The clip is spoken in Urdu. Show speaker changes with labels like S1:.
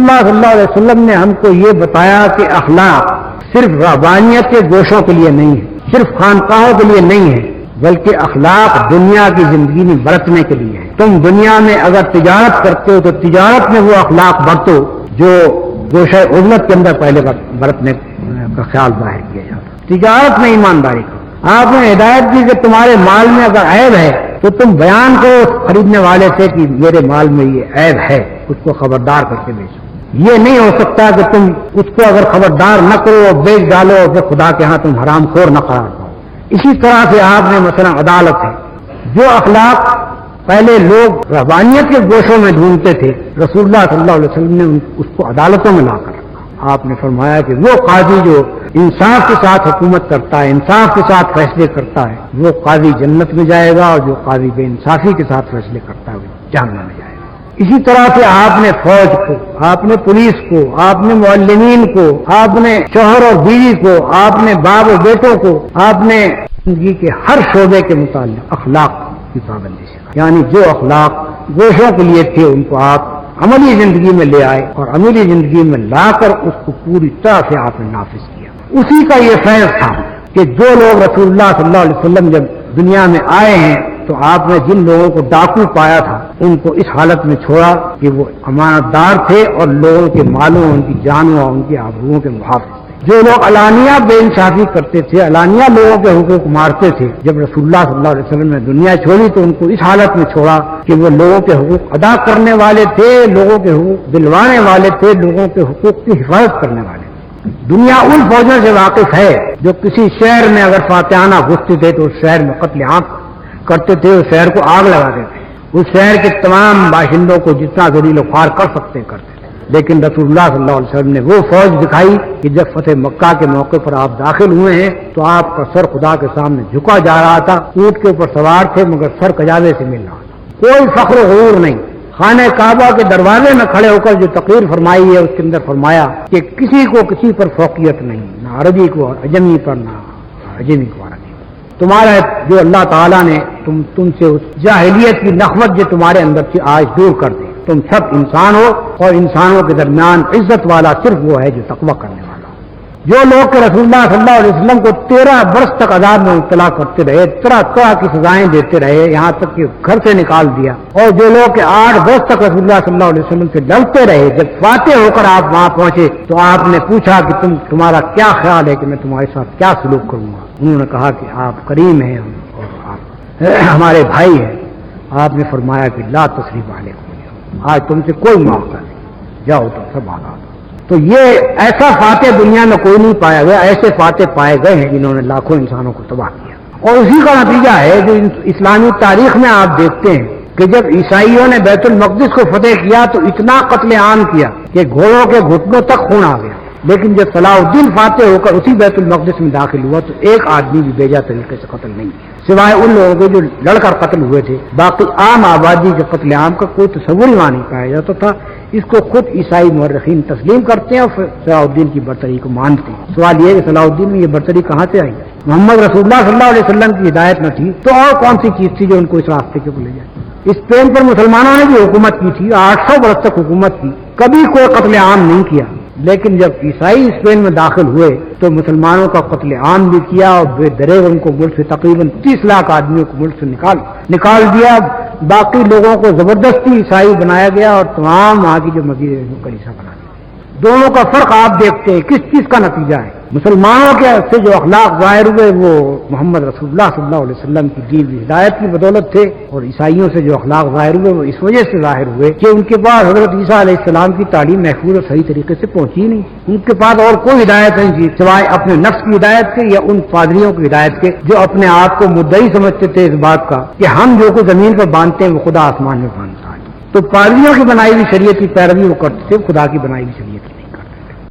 S1: اللہ صلی اللہ علیہ وسلم نے ہم کو یہ بتایا کہ اخلاق صرف رہبانیت کے گوشوں کے لیے نہیں ہے، صرف خانقاہوں کے لیے نہیں ہے، بلکہ اخلاق دنیا کی زندگی میں برتنے کے لیے ہے۔ تم دنیا میں اگر تجارت کرتے ہو تو تجارت میں وہ اخلاق برتو جو گوشہ عزلت کے اندر پہلے برتنے کا خیال ظاہر کیا جاتا۔ تجارت میں ایمانداری کا آپ نے ہدایت دی کہ تمہارے مال میں اگر عیب ہے تو تم بیان کرو خریدنے والے سے کہ میرے مال میں یہ عیب ہے، اس کو خبردار کر کے بیچو۔ یہ نہیں ہو سکتا کہ تم اس کو اگر خبردار نہ کرو اور بیچ ڈالو اور پھر خدا کے ہاں تم حرام خور نہ قرار پاؤ۔ اسی طرح سے آپ نے مثلا عدالت ہے، جو اخلاق پہلے لوگ رہبانیت کے گوشوں میں ڈھونڈتے تھے، رسول اللہ صلی اللہ علیہ وسلم نے اس کو عدالتوں میں لا کر رکھا۔ آپ نے فرمایا کہ وہ قاضی جو انصاف کے ساتھ حکومت کرتا ہے، انصاف کے ساتھ فیصلے کرتا ہے، وہ قاضی جنت میں جائے گا، اور جو قاضی بے انصافی کے ساتھ فیصلے کرتا ہے وہ جہنم میں جائے گا۔ اسی طرح سے آپ نے فوج کو، آپ نے پولیس کو، آپ نے معلمین کو، آپ نے شوہر اور بیوی کو، آپ نے باپ اور بیٹوں کو، آپ نے زندگی کے ہر شعبے کے متعلق اخلاق کی پابندی سے، یعنی جو اخلاق گوشوں کے لیے تھے ان کو آپ عملی زندگی میں لے آئے اور عملی زندگی میں لا کر اس کو پوری طرح سے آپ نے نافذ کیا۔ اسی کا یہ فیض تھا کہ جو لوگ رسول اللہ صلی اللہ علیہ وسلم جب دنیا میں آئے ہیں تو آپ نے جن لوگوں کو ڈاکو پایا تھا ان کو اس حالت میں چھوڑا کہ وہ امانت دار تھے اور لوگوں کے مالوں، ان کی جانوں اور ان کے آبروؤں کے محافظ تھے۔ جو لوگ علانیہ بے انصافی کرتے تھے، علانیہ لوگوں کے حقوق مارتے تھے، جب رسول اللہ صلی اللہ علیہ وسلم نے دنیا چھوڑی تو ان کو اس حالت میں چھوڑا کہ وہ لوگوں کے حقوق ادا کرنے والے تھے، لوگوں کے حقوق دلوانے والے تھے، لوگوں کے حقوق کی حفاظت کرنے والے تھے۔ دنیا ان فوجوں سے واقف ہے جو کسی شہر میں اگر فاتحانہ گھستے تھے تو اس شہر میں قتل عام کرتے تھے، اس شہر کو آگ لگاتے تھے، اس شہر کے تمام باشندوں کو جتنا ذلیل و خوار کر سکتے کرتے تھے۔ لیکن رسول اللہ صلی اللہ علیہ وسلم نے وہ فوج دکھائی کہ جب فتح مکہ کے موقع پر آپ داخل ہوئے ہیں تو آپ کا سر خدا کے سامنے جھکا جا رہا تھا، اونٹ کے اوپر سوار تھے مگر سر کجاوے سے مل رہا تھا، کوئی فخر و غرور نہیں۔ خانہ کعبہ کے دروازے میں کھڑے ہو کر جو تقریر فرمائی ہے اس کے اندر فرمایا کہ کسی کو کسی پر فوقیت نہیں، نہ عربی کو اجمی پر، نہ اجمی کو عربی۔ تمہارا جو اللہ تعالیٰ نے تم سے اس جاہلیت کی نخوت جو تمہارے اندر سے آج دور کر دے، تم سب انسان ہو اور انسانوں کے درمیان عزت والا صرف وہ ہے جو تقویٰ کرنے والا۔ جو لوگ کہ رسول اللہ صلی اللہ علیہ وسلم کو 13 برس تک عذاب میں مبتلا کرتے رہے، طرح طرح کی سزائیں دیتے رہے، یہاں تک کہ گھر سے نکال دیا، اور جو لوگ کہ 8 برس تک رسول اللہ صلی اللہ علیہ وسلم سے لڑتے رہے، جب فاتح ہو کر آپ وہاں پہنچے تو آپ نے پوچھا کہ تمہارا کیا خیال ہے کہ میں تمہارے ساتھ کیا سلوک کروں گا؟ انہوں نے کہا کہ آپ کریم ہیں اور آپ ہمارے بھائی ہیں۔ آپ نے فرمایا کہ لا تثریب علیکم، آج تم سے کوئی معاوضہ نہیں، جاؤ تم سب آزاد۔ تو یہ ایسا فاتح دنیا میں کوئی نہیں پایا گیا، ایسے فاتح پائے گئے ہیں جنہوں نے لاکھوں انسانوں کو تباہ کیا، اور اسی کا نتیجہ ہے جو اسلامی تاریخ میں آپ دیکھتے ہیں کہ جب عیسائیوں نے بیت المقدس کو فتح کیا تو اتنا قتل عام کیا کہ گھوڑوں کے گھٹنوں تک خون آ گیا، لیکن جب صلاح الدین فاتح ہو کر اسی بیت المقدس میں داخل ہوا تو ایک آدمی بھی بیجا طریقے سے قتل نہیں کیا، سوائے ان لوگوں کے جو لڑ کر قتل ہوئے تھے۔ باقی عام آبادی کے قتل عام کا کوئی تصور ہی وہاں نہیں پایا جاتا تھا۔ اس کو خود عیسائی مورخین تسلیم کرتے ہیں اور صلاح الدین کی برتری کو مانتے ہیں۔ سوال یہ ہے کہ صلاح الدین میں یہ برتری کہاں سے آئی؟ محمد رسول اللہ صلی اللہ علیہ وسلم کی ہدایت نہ تھی تو اور کون سی چیز تھی جو ان کو اس راستے کے لے جائے؟ اسپین پر مسلمانوں نے بھی حکومت کی تھی، 800 برس تک حکومت کی، کبھی کوئی قتل عام نہیں کیا، لیکن جب عیسائی اسپین میں داخل ہوئے تو مسلمانوں کا قتل عام بھی کیا اور بے دریغ ان کو ملک سے تقریباً 30 لاکھ آدمیوں کو ملک سے نکال دیا۔ باقی لوگوں کو زبردستی عیسائی بنایا گیا اور تمام وہاں کی جو مسجد کلیسا بنا دیا۔ دونوں کا فرق آپ دیکھتے ہیں کس چیز کا نتیجہ ہے؟ مسلمانوں کے سے جو اخلاق ظاہر ہوئے وہ محمد رسول اللہ صلی اللہ علیہ وسلم کی دی ہوئی ہدایت کی بدولت تھے، اور عیسائیوں سے جو اخلاق ظاہر ہوئے وہ اس وجہ سے ظاہر ہوئے کہ ان کے پاس حضرت عیسیٰ علیہ السلام کی تعلیم محفوظ اور صحیح طریقے سے پہنچی نہیں، ان کے پاس اور کوئی ہدایت نہیں تھی سوائے اپنے نفس کی ہدایت کے یا ان پادریوں کی ہدایت کے جو اپنے آپ کو مدعی سمجھتے تھے اس بات کا کہ ہم جو کو زمین پر باندھتے ہیں وہ خدا آسمان میں باندھتا ہے۔ تو پادریوں کی بنائی ہوئی شریعت کی پیروی وہ کرتے تھے، خدا کی بنائی ہوئی شریعت